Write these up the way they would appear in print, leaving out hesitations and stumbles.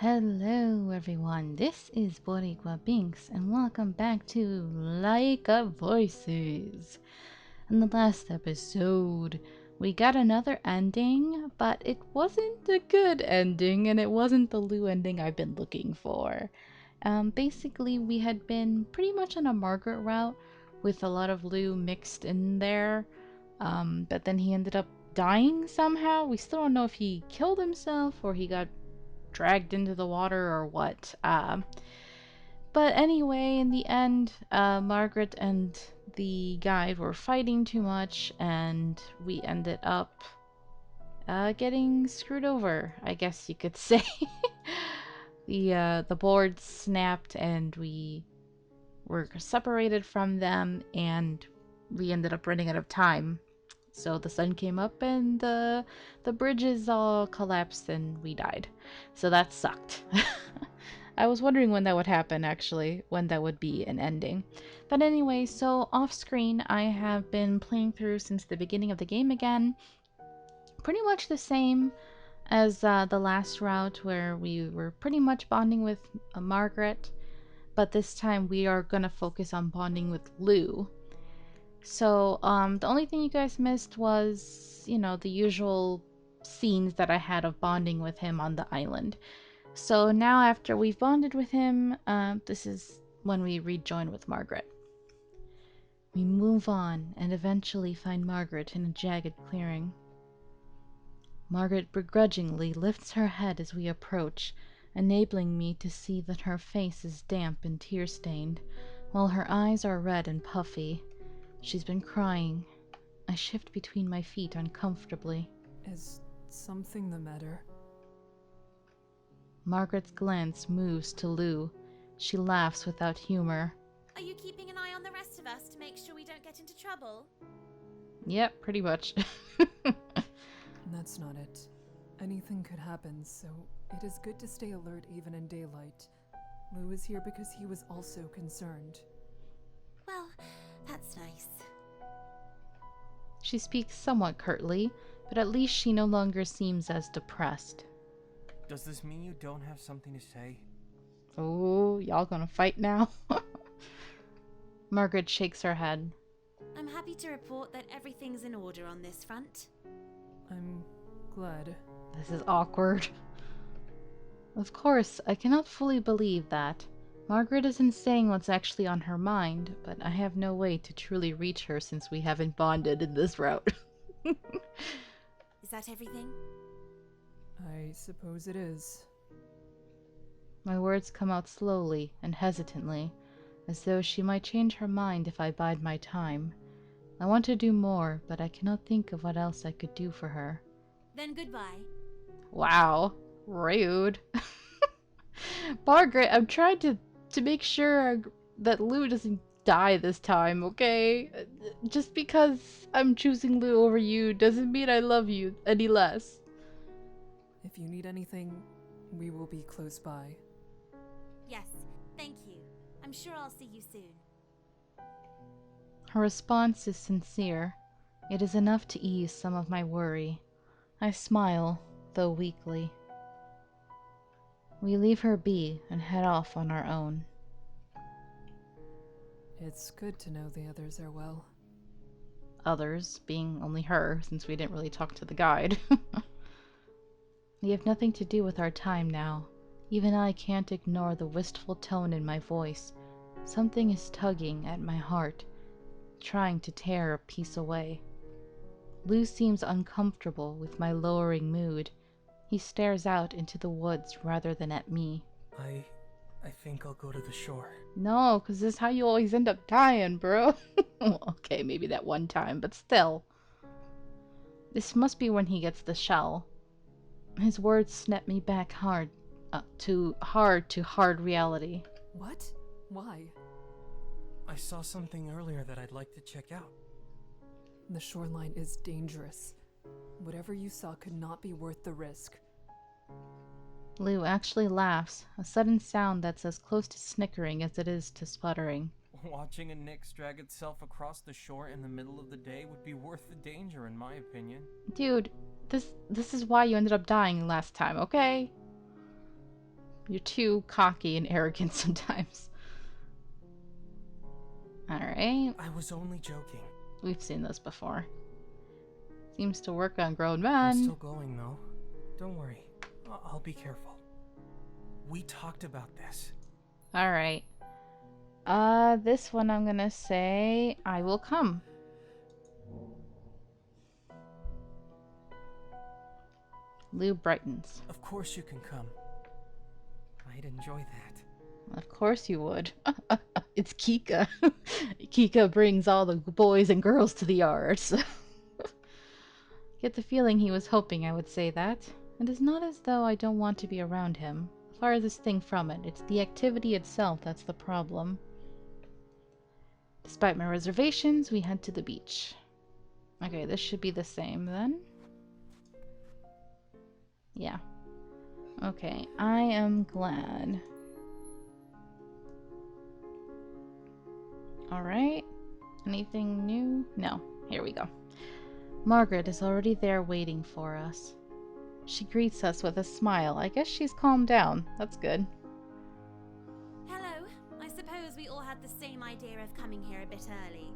Hello everyone, this is Boricua Binks and welcome back to Laika Voices. In the last episode, we got another ending, but it wasn't a good ending and it wasn't the Lou ending I've been looking for. Basically, we had been pretty much on a Margaret route with a lot of Lou mixed in there, but then he ended up dying somehow. We still don't know if he killed himself or he got dragged into the water or what. But anyway, in the end, Margaret and the guide were fighting too much, and we ended up getting screwed over, I guess you could say. The board snapped, and we were separated from them, and we ended up running out of time. So the sun came up and the bridges all collapsed and we died. So that sucked. I was wondering when that would happen actually, when that would be an ending. But anyway, so off screen I have been playing through since the beginning of the game again. Pretty much the same as the last route where we were pretty much bonding with Margaret, but this time we are gonna focus on bonding with Lou. So, the only thing you guys missed was, the usual scenes that I had of bonding with him on the island. So now, after we've bonded with him, this is when we rejoin with Margaret. We move on and eventually find Margaret in a jagged clearing. Margaret begrudgingly lifts her head as we approach, enabling me to see that her face is damp and tear-stained, while her eyes are red and puffy. She's been crying. I shift between my feet uncomfortably. Is something the matter? Margaret's glance moves to Lou. She laughs without humor. Are you keeping an eye on the rest of us to make sure we don't get into trouble? Yep, pretty much. That's not it. Anything could happen, so it is good to stay alert even in daylight. Lou is here because he was also concerned. Well, that's nice. She speaks somewhat curtly, but at least she no longer seems as depressed. Does this mean you don't have something to say? Oh, y'all gonna fight now? Margaret shakes her head. I'm happy to report that everything's in order on this front. I'm glad. This is awkward. Of course, I cannot fully believe that. Margaret isn't saying what's actually on her mind, but I have no way to truly reach her since we haven't bonded in this route. Is that everything? I suppose it is. My words come out slowly and hesitantly, as though she might change her mind if I bide my time. I want to do more, but I cannot think of what else I could do for her. Then goodbye. Wow, rude. Margaret, I'm trying to make sure that Lou doesn't die this time, okay? Just because I'm choosing Lou over you doesn't mean I love you any less. If you need anything, we will be close by. Yes, thank you. I'm sure I'll see you soon. Her response is sincere. It is enough to ease some of my worry. I smile, though weakly. We leave her be and head off on our own. It's good to know the others are well. Others being only her, since we didn't really talk to the guide. We have nothing to do with our time now. Even I can't ignore the wistful tone in my voice. Something is tugging at my heart, trying to tear a piece away. Lou seems uncomfortable with my lowering mood. He stares out into the woods rather than at me. I think I'll go to the shore. No, because this is how you always end up dying, bro. Well, okay, maybe that one time, but still. This must be when he gets the shell. His words snap me back to hard reality. What? Why? I saw something earlier that I'd like to check out. The shoreline is dangerous. Whatever you saw could not be worth the risk. Lou actually laughs, a sudden sound that's as close to snickering as it is to sputtering. Watching a Nyx drag itself across the shore in the middle of the day would be worth the danger, in my opinion. Dude, this is why you ended up dying last time, okay? You're too cocky and arrogant sometimes. Alright. I was only joking. We've seen this before. Seems to work on grown I'm men. still going, though. Don't worry. I'll be careful. We talked about this. Alright. This one I'm gonna say, I will come. Lou brightens. Of course you can come. I'd enjoy that. Of course you would. It's Kika. Kika brings all the boys and girls to the yard. So. Get the feeling he was hoping I would say that. It is not as though I don't want to be around him. Farthest thing from it. It's the activity itself that's the problem. Despite my reservations, we head to the beach. Okay, this should be the same then. Yeah. Okay, I am glad. Alright. Anything new? No. Here we go. Margaret is already there waiting for us. She greets us with a smile. I guess she's calmed down. That's good. Hello. I suppose we all had the same idea of coming here a bit early.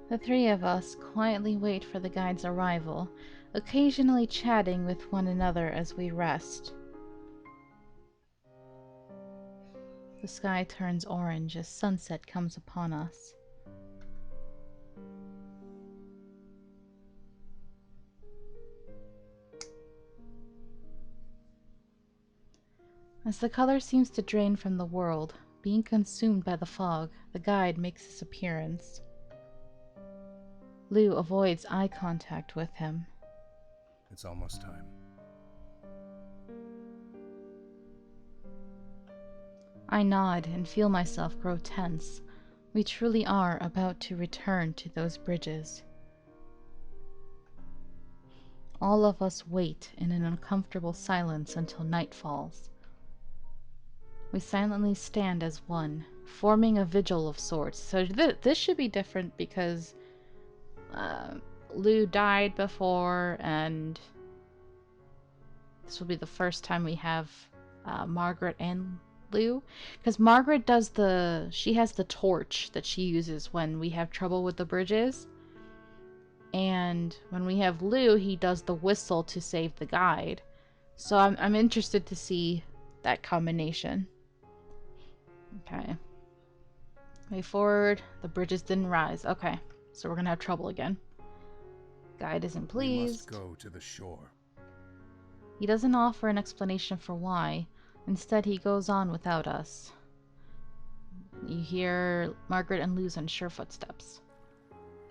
The three of us quietly wait for the guide's arrival, occasionally chatting with one another as we rest. The sky turns orange as sunset comes upon us. As the color seems to drain from the world, being consumed by the fog, the guide makes his appearance. Lou avoids eye contact with him. It's almost time. I nod and feel myself grow tense. We truly are about to return to those bridges. All of us wait in an uncomfortable silence until night falls. We silently stand as one, forming a vigil of sorts. So this should be different because Lou died before, and this will be the first time we have Margaret and Lou. Because Margaret she has the torch that she uses when we have trouble with the bridges. And when we have Lou, he does the whistle to save the guide. So I'm interested to see that combination. Okay. Way forward. The bridges didn't rise. Okay. So we're gonna have trouble again. Guide isn't pleased. We must go to the shore. He doesn't offer an explanation for why. Instead, he goes on without us. You hear Margaret and Lou's unsure footsteps.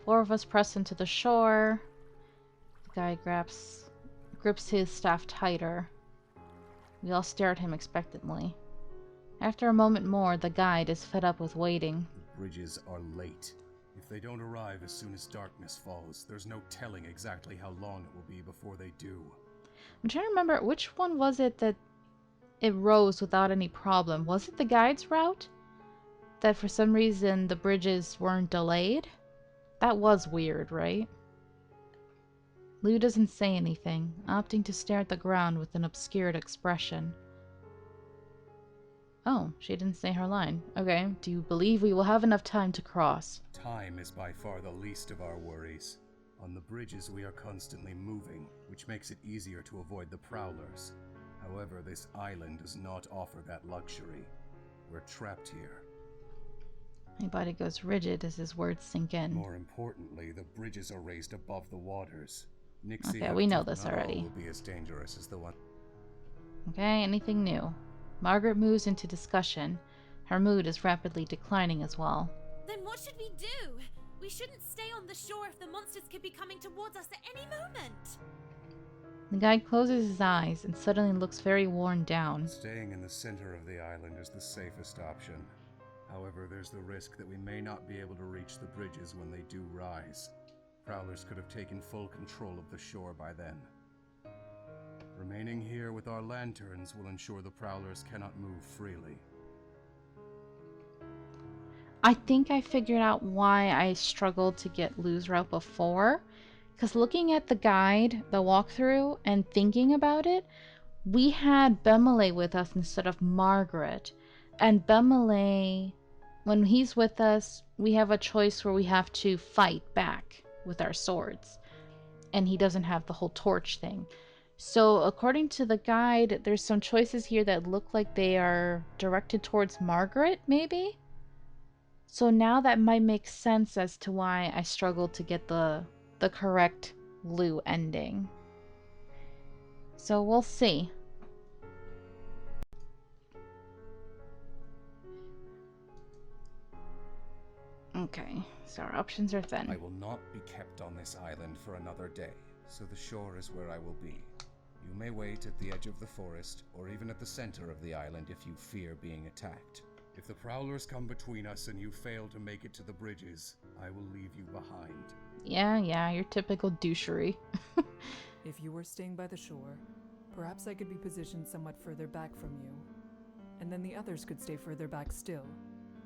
4 of us press into the shore. The guy grips his staff tighter. We all stare at him expectantly. After a moment more, the guide is fed up with waiting. The bridges are late. If they don't arrive as soon as darkness falls, there's no telling exactly how long it will be before they do. I'm trying to remember, which one was it that it rose without any problem? Was it the guide's route? That for some reason the bridges weren't delayed? That was weird, right? Lou doesn't say anything, opting to stare at the ground with an obscured expression. Oh, she didn't say her line. Okay, do you believe we will have enough time to cross? Time is by far the least of our worries. On the bridges we are constantly moving, which makes it easier to avoid the prowlers. However, this island does not offer that luxury. We're trapped here. My body goes rigid as his words sink in. More importantly, the bridges are raised above the waters. Nixie Okay, we know this already. will be as dangerous as the one. Okay, anything new? Margaret moves into discussion. Her mood is rapidly declining as well. Then what should we do? We shouldn't stay on the shore if the monsters could be coming towards us at any moment. The guide closes his eyes and suddenly looks very worn down. Staying in the center of the island is the safest option. However, there's the risk that we may not be able to reach the bridges when they do rise. Prowlers could have taken full control of the shore by then. Remaining here with our lanterns will ensure the prowlers cannot move freely. I think I figured out why I struggled to get Lou's route before. Because looking at the guide, the walkthrough, and thinking about it, we had Bemele with us instead of Margaret. And Bemele, when he's with us, we have a choice where we have to fight back with our swords. And he doesn't have the whole torch thing. So according to the guide, there's some choices here that look like they are directed towards Margaret, maybe? So now that might make sense as to why I struggled to get the correct Lou ending. So we'll see. Okay, so our options are thin. I will not be kept on this island for another day, so the shore is where I will be. You may wait at the edge of the forest, or even at the center of the island if you fear being attacked. If the prowlers come between us and you fail to make it to the bridges, I will leave you behind. Yeah, your typical douchery. If you were staying by the shore, perhaps I could be positioned somewhat further back from you. And then the others could stay further back still.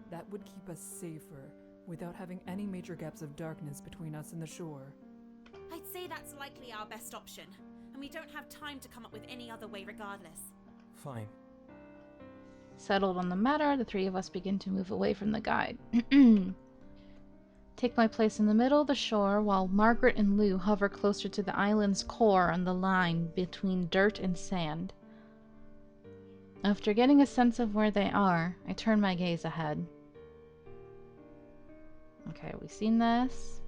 That would keep us safer, without having any major gaps of darkness between us and the shore. I'd say that's likely our best option, and we don't have time to come up with any other way regardless. Fine. Settled on the matter, the three of us begin to move away from the guide. Take my place in the middle of the shore while Margaret and Lou hover closer to the island's core on the line between dirt and sand. After getting a sense of where they are, I turn my gaze ahead. Okay, we've seen this.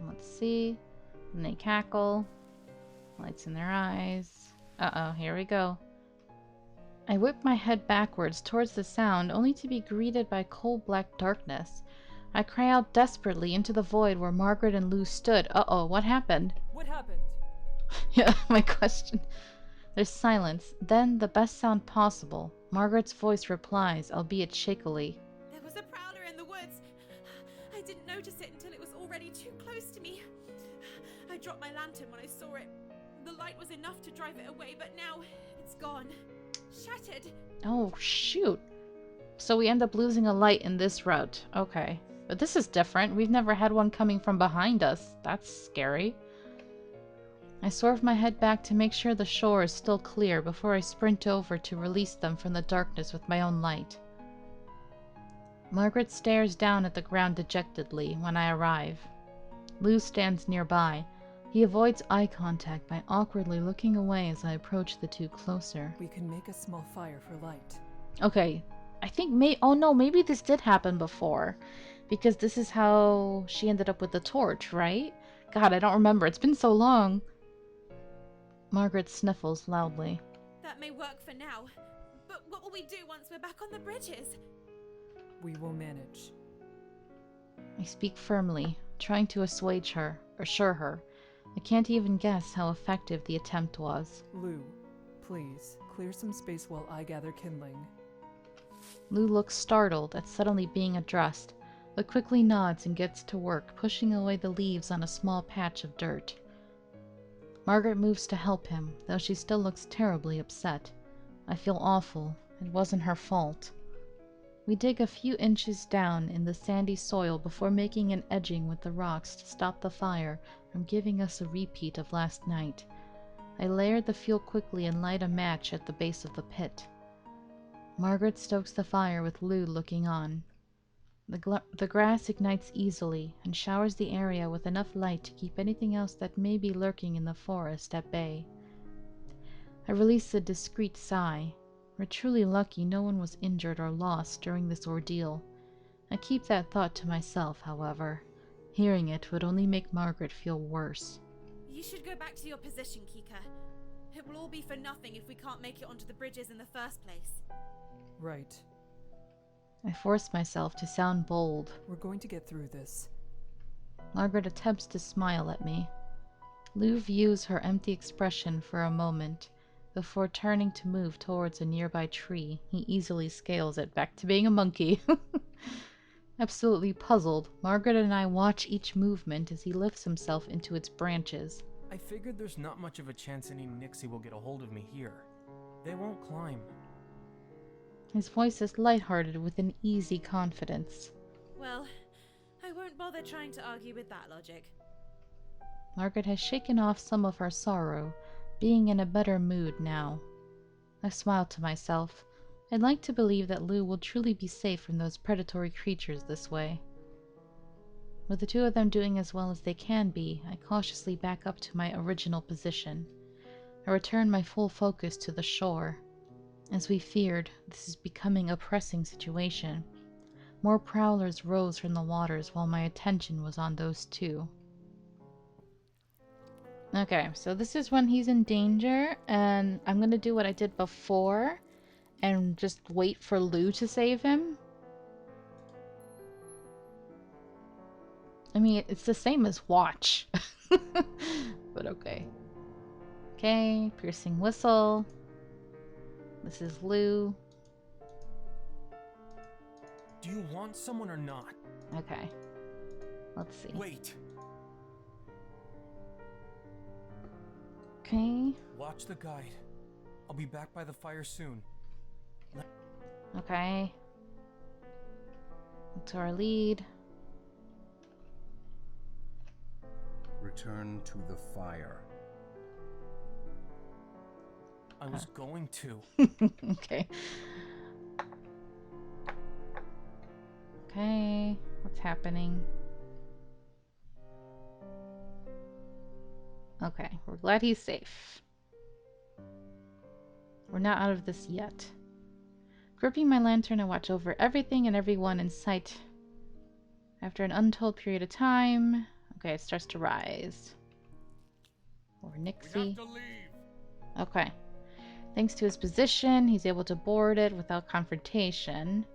Let's see. And they cackle. Lights in their eyes. Uh-oh, here we go. I whip my head backwards towards the sound, only to be greeted by coal-black darkness. I cry out desperately into the void where Margaret and Lou stood. Uh-oh, what happened? What happened? Yeah, my question. There's silence. Then, the best sound possible. Margaret's voice replies, albeit shakily. There was a prowler in the woods. I didn't notice it until it was already too close to me. I dropped my lantern when I saw it. The light was enough to drive it away, but now it's gone. Shattered. Oh, shoot. So we end up losing a light in this route. Okay. But this is different. We've never had one coming from behind us. That's scary. I swerve my head back to make sure the shore is still clear before I sprint over to release them from the darkness with my own light. Margaret stares down at the ground dejectedly when I arrive. Lou stands nearby. He avoids eye contact by awkwardly looking away as I approach the two closer. We can make a small fire for light. Okay, I think oh no, maybe this did happen before. Because this is how she ended up with the torch, right? God, I don't remember. It's been so long. Margaret sniffles loudly. That may work for now, but what will we do once we're back on the bridges? We will manage. I speak firmly, trying to assure her. I can't even guess how effective the attempt was. Lou, please, clear some space while I gather kindling. Lou looks startled at suddenly being addressed, but quickly nods and gets to work, pushing away the leaves on a small patch of dirt. Margaret moves to help him, though she still looks terribly upset. I feel awful. It wasn't her fault. We dig a few inches down in the sandy soil before making an edging with the rocks to stop the fire from giving us a repeat of last night. I layer the fuel quickly and light a match at the base of the pit. Margaret stokes the fire with Lou looking on. The grass ignites easily and showers the area with enough light to keep anything else that may be lurking in the forest at bay. I release a discreet sigh. We're truly lucky no one was injured or lost during this ordeal. I keep that thought to myself, however. Hearing it would only make Margaret feel worse. You should go back to your position, Kika. It will all be for nothing if we can't make it onto the bridges in the first place. Right. I force myself to sound bold. We're going to get through this. Margaret attempts to smile at me. Lou views her empty expression for a moment. Before turning to move towards a nearby tree, he easily scales it back to being a monkey. Absolutely puzzled, Margaret and I watch each movement as he lifts himself into its branches. I figured there's not much of a chance any Nixie will get a hold of me here. They won't climb. His voice is lighthearted with an easy confidence. Well, I won't bother trying to argue with that logic. Margaret has shaken off some of her sorrow, being in a better mood now. I smiled to myself. I'd like to believe that Lou will truly be safe from those predatory creatures this way. With the two of them doing as well as they can be, I cautiously back up to my original position. I return my full focus to the shore. As we feared, this is becoming a pressing situation. More prowlers rose from the waters while my attention was on those two. Okay, so this is when he's in danger, and I'm gonna do what I did before and just wait for Lou to save him. I mean, it's the same as watch. But okay. Okay, piercing whistle. This is Lou. Do you want someone or not? Okay. Let's see. Wait. Okay. Watch the guide. I'll be back by the fire soon. Okay. To our lead. Return to the fire. I was going to. Okay. Okay. What's happening? Okay. We're glad he's safe. We're not out of this yet. Gripping my lantern, I watch over everything and everyone in sight. After an untold period of time... Okay, it starts to rise. Or Nixie. We have to leave. Okay. Thanks to his position, he's able to board it without confrontation.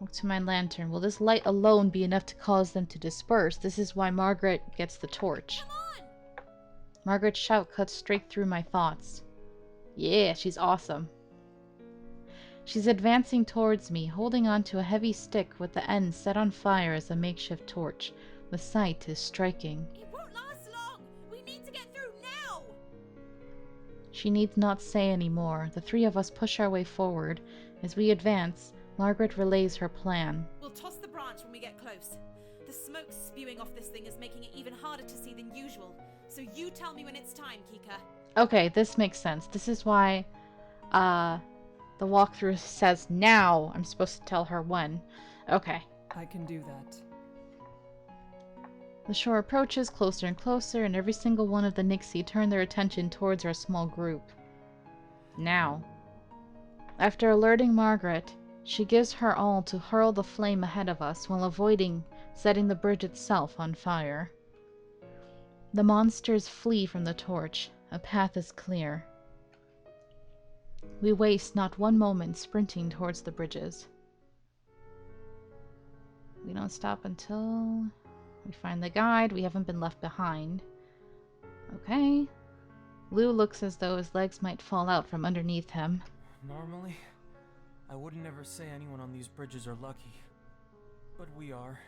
Look to my lantern. Will this light alone be enough to cause them to disperse? This is why Margaret gets the torch. Come on! Margaret's shout cuts straight through my thoughts. Yeah, she's awesome. She's advancing towards me, holding onto a heavy stick with the end set on fire as a makeshift torch. The sight is striking. It won't last long! We need to get through now! She needs not say any more. The three of us push our way forward. As we advance, Margaret relays her plan. We'll toss the branch when we get close. The smoke spewing off this thing is making it even harder to see than usual. So you tell me when it's time, Kika. Okay, this makes sense. This is why the walkthrough says now I'm supposed to tell her when. Okay. I can do that. The shore approaches closer and closer, and every single one of the Nixie turn their attention towards our small group. Now. After alerting Margaret, she gives her all to hurl the flame ahead of us while avoiding setting the bridge itself on fire. The monsters flee from the torch. A path is clear. We waste not one moment sprinting towards the bridges. We don't stop until we find the guide. We haven't been left behind. Okay. Lou looks as though his legs might fall out from underneath him. Normally, I wouldn't ever say anyone on these bridges are lucky. But we are.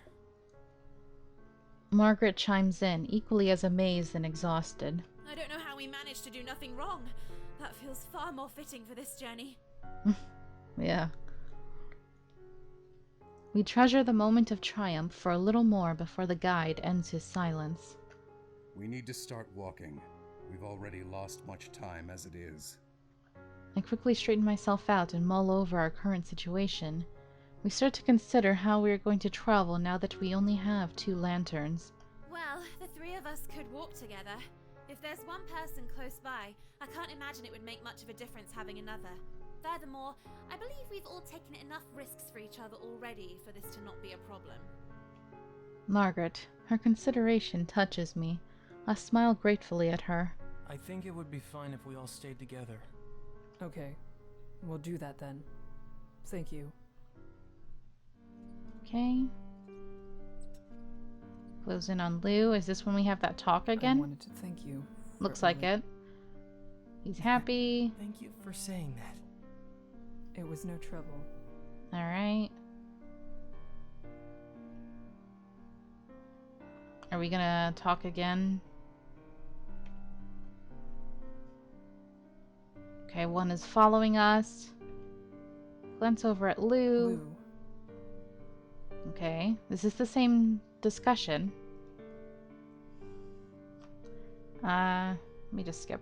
Margaret chimes in, equally as amazed and exhausted. I don't know how we managed to do nothing wrong. That feels far more fitting for this journey. Yeah. We treasure the moment of triumph for a little more before the guide ends his silence. We need to start walking. We've already lost much time as it is. I quickly straighten myself out and mull over our current situation. We start to consider how we are going to travel now that we only have 2 lanterns. Well, the three of us could walk together. If there's one person close by, I can't imagine it would make much of a difference having another. Furthermore, I believe we've all taken enough risks for each other already for this to not be a problem. Margaret, her consideration touches me. I smile gratefully at her. I think it would be fine if we all stayed together. Okay, we'll do that then. Thank you. Okay. Close in on Lou. Is this when we have that talk I again? wanted to thank you. for Looks like only- it. He's happy. Thank you for saying that. It was no trouble. Alright. Are we gonna talk again? Okay, one is following us. Glance over at Lou. Lou, Okay, this is the same discussion. Let me just skip.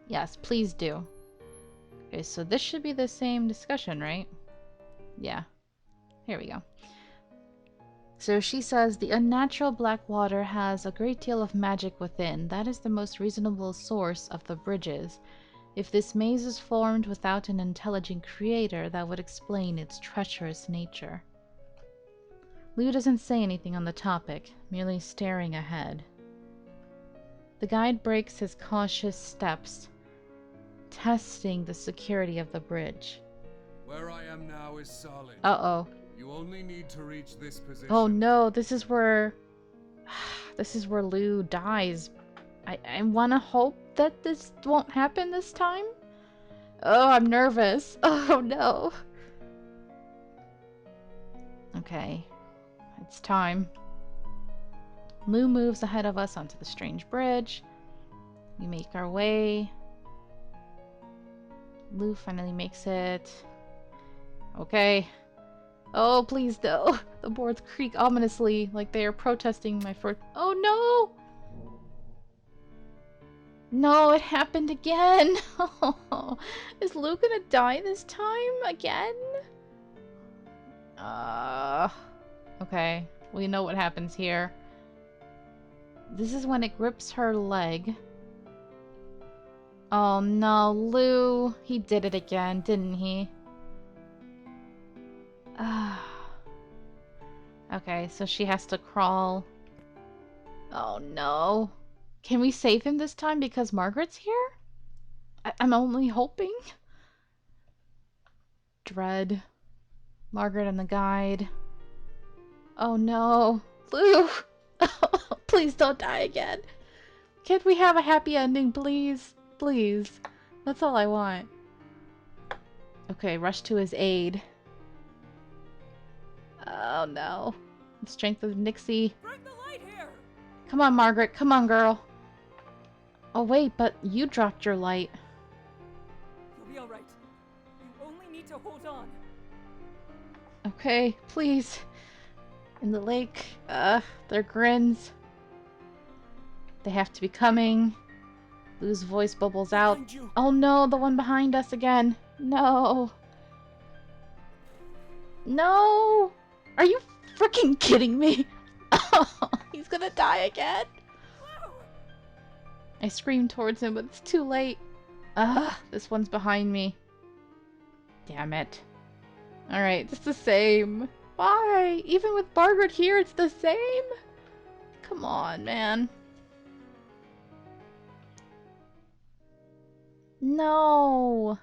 Yes, please do. Okay, so this should be the same discussion, right? Yeah. Here we go. So she says, the unnatural black water has a great deal of magic within. That is the most reasonable source of the bridges. If this maze is formed without an intelligent creator, that would explain its treacherous nature. Lou doesn't say anything on the topic, merely staring ahead. The guide breaks his cautious steps, testing the security of the bridge. Where I am now is solid. Uh-oh. You only need to reach this position. Oh no, this is where Lou dies. I want to hope that this won't happen this time. Oh, I'm nervous. Oh no. Okay, it's time. Lou moves ahead of us onto the strange bridge. We make our way. Lou finally makes it. Okay. Oh, please no. The boards creak ominously, like they are protesting my first— Oh no! No, it happened again! Is Lou gonna die this time? Again? Okay. We know what happens here. This is when it grips her leg. Oh no, Lou! He did it again, didn't he? Okay, so she has to crawl. Oh no. Can we save him this time because Margaret's here? I'm only hoping. Dread. Margaret and the guide. Oh no. Lou! Please don't die again. Can't we have a happy ending, please? Please. That's all I want. Okay, rush to his aid. Oh no. The strength of Nixie. Bring the light here! Come on, Margaret. Come on, girl. Oh wait, but you dropped your light. You'll be alright. You only need to hold on. Okay, please. In the lake. Their grins. They have to be coming. Lou's voice bubbles out. Behind you. Oh no, the one behind us again. No. No! Are you freaking kidding me? Oh, he's gonna die again. I scream towards him, but it's too late. This one's behind me. Damn it. Alright, it's the same. Why? Even with Margaret here, it's the same? Come on, man. No!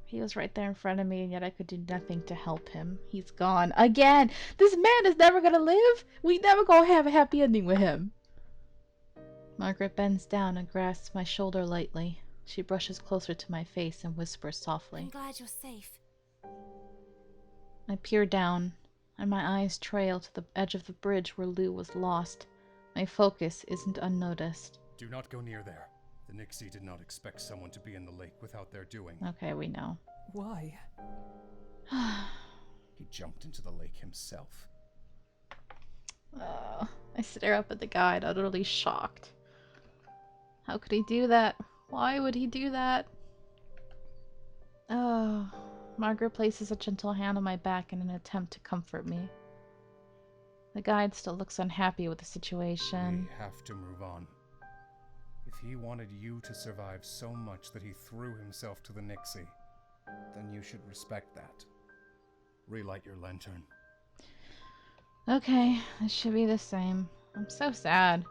He was right there in front of me, and yet I could do nothing to help him. He's gone. Again! This man is never gonna live! We never gonna have a happy ending with him! Margaret bends down and grasps my shoulder lightly. She brushes closer to my face and whispers softly. I'm glad you're safe. I peer down, and my eyes trail to the edge of the bridge where Lou was lost. My focus isn't unnoticed. Do not go near there. The Nixie did not expect someone to be in the lake without their doing. Okay, we know. Why? He jumped into the lake himself. I stare up at the guide, utterly shocked. How could he do that? Why would he do that? Oh, Margaret places a gentle hand on my back in an attempt to comfort me. The guide still looks unhappy with the situation. We have to move on. If he wanted you to survive so much that he threw himself to the Nixie, then you should respect that. Relight your lantern. Okay, this should be the same. I'm so sad.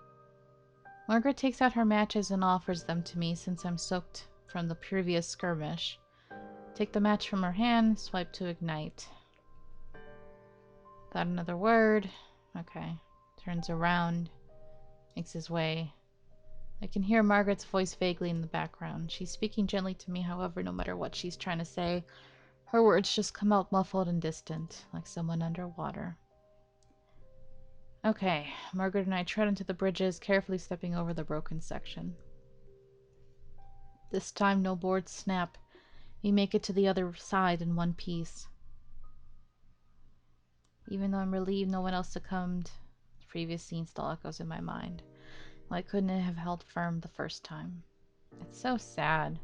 Margaret takes out her matches and offers them to me since I'm soaked from the previous skirmish. Take the match from her hand, swipe to ignite. Without another word. Okay. Turns around. Makes his way. I can hear Margaret's voice vaguely in the background. She's speaking gently to me, however, no matter what she's trying to say, her words just come out muffled and distant, like someone underwater. Okay, Margaret and I tread into the bridges, carefully stepping over the broken section. This time no boards snap. We make it to the other side in one piece. Even though I'm relieved no one else succumbed previous scene still echoes in my mind. Why couldn't it have held firm the first time? It's so sad.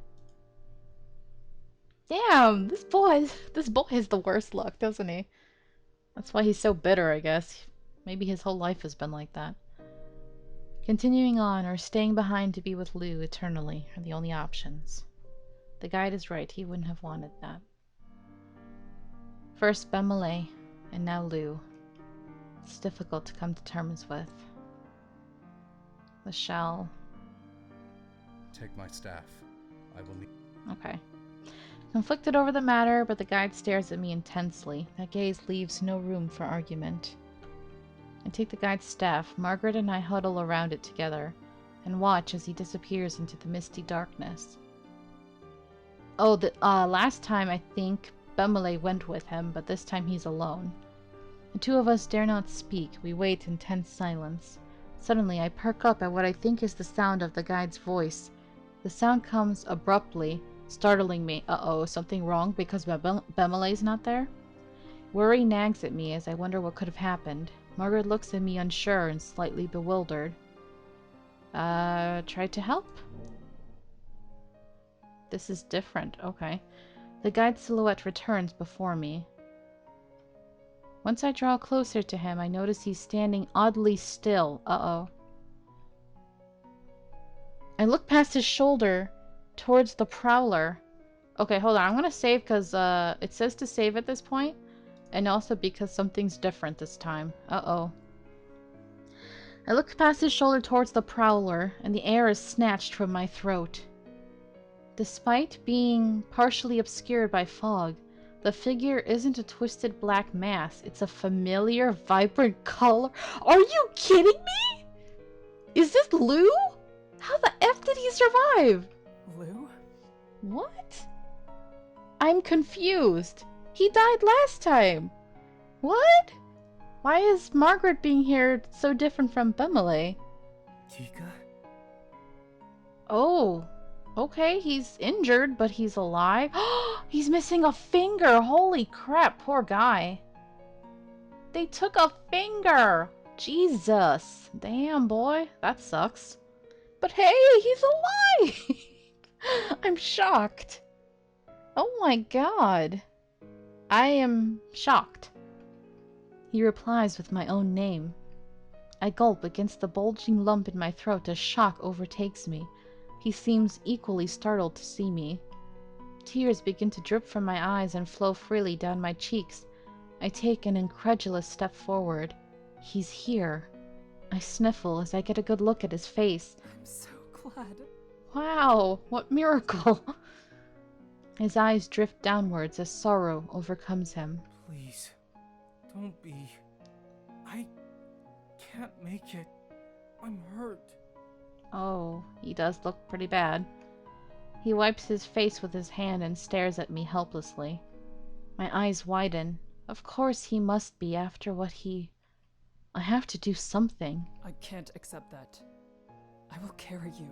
Damn, this boy has the worst luck, doesn't he? That's why he's so bitter, I guess. Maybe his whole life has been like that. Continuing on or staying behind to be with Lou eternally are the only options. The guide is right, he wouldn't have wanted that. First Bemele, and now Lou. It's difficult to come to terms with. The shell. Take my staff. I will need. Okay. Conflicted over the matter, but the guide stares at me intensely. That gaze leaves no room for argument. I take the guide's staff. Margaret and I huddle around it together and watch as he disappears into the misty darkness. Oh, the last time I think Bemele went with him, but this time he's alone. The two of us dare not speak. We wait in tense silence. Suddenly, I perk up at what I think is the sound of the guide's voice. The sound comes abruptly, startling me. Uh-oh, something wrong because Bemele's not there? Worry nags at me as I wonder what could have happened. Margaret looks at me unsure and slightly bewildered. Try to help? This is different, okay. The guide's silhouette returns before me. Once I draw closer to him, I notice he's standing oddly still. Uh-oh. I look past his shoulder towards the prowler. Okay, hold on. I'm gonna save because it says to save at this point. And also because something's different this time. Uh-oh. I look past his shoulder towards the prowler, and the air is snatched from my throat. Despite being partially obscured by fog, the figure isn't a twisted black mass. It's a familiar, vibrant color. Are you kidding me? Is this Lou? How the F did he survive? Lou? What? I'm confused. He died last time. What? Why is Margaret being here so different from Bemele? Kika? Oh, okay, he's injured, but he's alive. He's missing a finger. Holy crap, poor guy. They took a finger. Jesus. Damn, boy. That sucks. But hey, he's alive. I'm shocked. Oh my god. I am shocked. He replies with my own name. I gulp against the bulging lump in my throat as shock overtakes me. He seems equally startled to see me. Tears begin to drip from my eyes and flow freely down my cheeks. I take an incredulous step forward. He's here. I sniffle as I get a good look at his face. I'm so glad. Wow, what miracle! His eyes drift downwards as sorrow overcomes him. Please, don't be. I can't make it. I'm hurt. Oh, he does look pretty bad. He wipes his face with his hand and stares at me helplessly. My eyes widen. Of course he must be after what he... I have to do something. I can't accept that. I will carry you.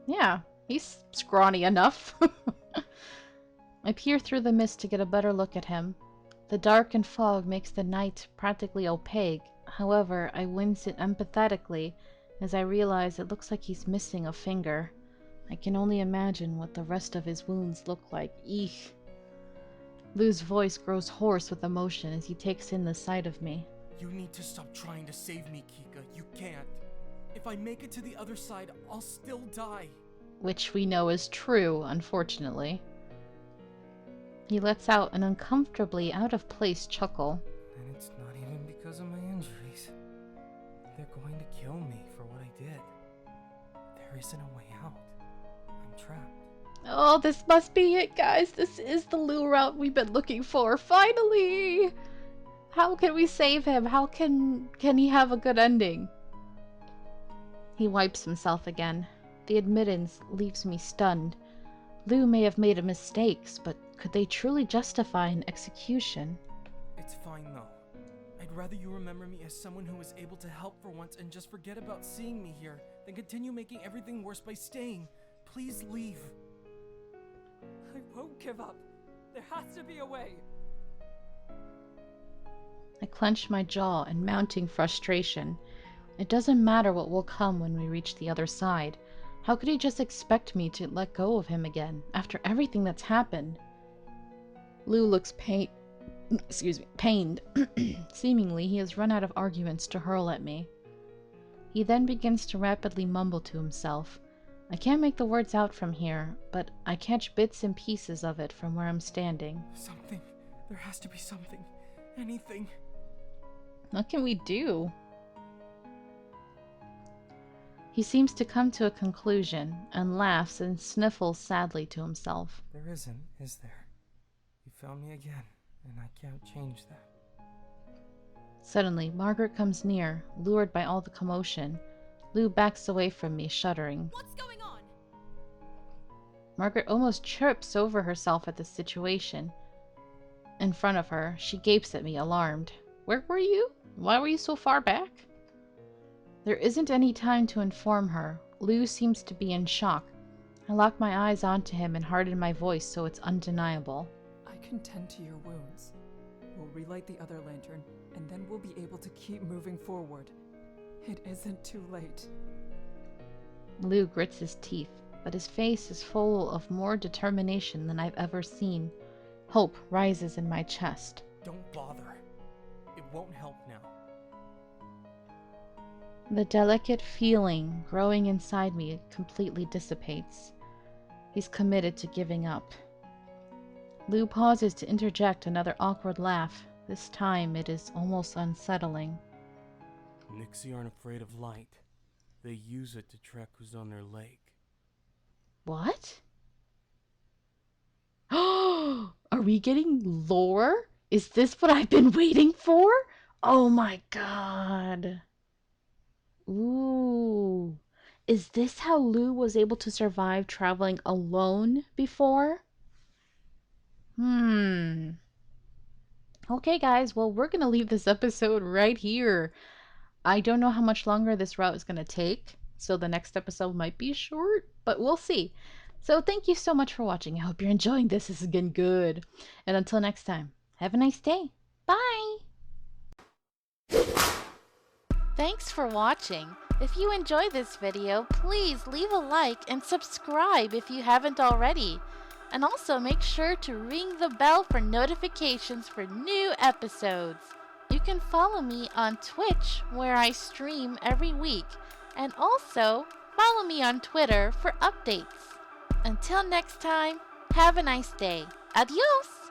Yeah, he's scrawny enough. I peer through the mist to get a better look at him. The dark and fog makes the night practically opaque. However, I wince it empathetically as I realize it looks like he's missing a finger. I can only imagine what the rest of his wounds look like. Eek. Lou's voice grows hoarse with emotion as he takes in the sight of me. You need to stop trying to save me, Kika. You can't. If I make it to the other side, I'll still die. Which we know is true, unfortunately. He lets out an uncomfortably out-of-place chuckle. And it's not even because of my injuries. They're going to kill me for what I did. There isn't a way out. I'm trapped. Oh, this must be it, guys. This is the Lou route we've been looking for. Finally! How can we save him? How can he have a good ending? He wipes himself again. The admittance leaves me stunned. Lou may have made mistakes, but could they truly justify an execution? It's fine, though. I'd rather you remember me as someone who was able to help for once and just forget about seeing me here than continue making everything worse by staying. Please leave. I won't give up. There has to be a way. I clench my jaw in mounting frustration. It doesn't matter what will come when we reach the other side. How could he just expect me to let go of him again, after everything that's happened? Lou looks pained. Seemingly, he has run out of arguments to hurl at me. He then begins to rapidly mumble to himself. I can't make the words out from here, but I catch bits and pieces of it from where I'm standing. Something. There has to be something. Anything. What can we do? He seems to come to a conclusion, and laughs and sniffles sadly to himself. There isn't, is there? You found me again, and I can't change that. Suddenly, Margaret comes near, lured by all the commotion. Lou backs away from me, shuddering. What's going on? Margaret almost trips over herself at the situation. In front of her, she gapes at me, alarmed. Where were you? Why were you so far back? There isn't any time to inform her. Lou seems to be in shock. I lock my eyes onto him and harden my voice so it's undeniable. I can tend to your wounds. We'll relight the other lantern, and then we'll be able to keep moving forward. It isn't too late. Lou grits his teeth, but his face is full of more determination than I've ever seen. Hope rises in my chest. Don't bother. It won't help now. The delicate feeling growing inside me completely dissipates. He's committed to giving up. Lou pauses to interject another awkward laugh. This time it is almost unsettling. Nixie aren't afraid of light. They use it to track who's on their lake. What? Are we getting lore? Is this what I've been waiting for? Oh my god. Ooh. Is this how Lou was able to survive traveling alone before? Okay, guys. Well, we're going to leave this episode right here. I don't know how much longer this route is going to take, so the next episode might be short, but we'll see. So thank you so much for watching. I hope you're enjoying this. This has been good. And until next time, have a nice day. Bye! Thanks for watching. If you enjoyed this video, please leave a like and subscribe if you haven't already. And also make sure to ring the bell for notifications for new episodes. You can follow me on Twitch, where I stream every week. And also, follow me on Twitter for updates. Until next time, have a nice day. Adios!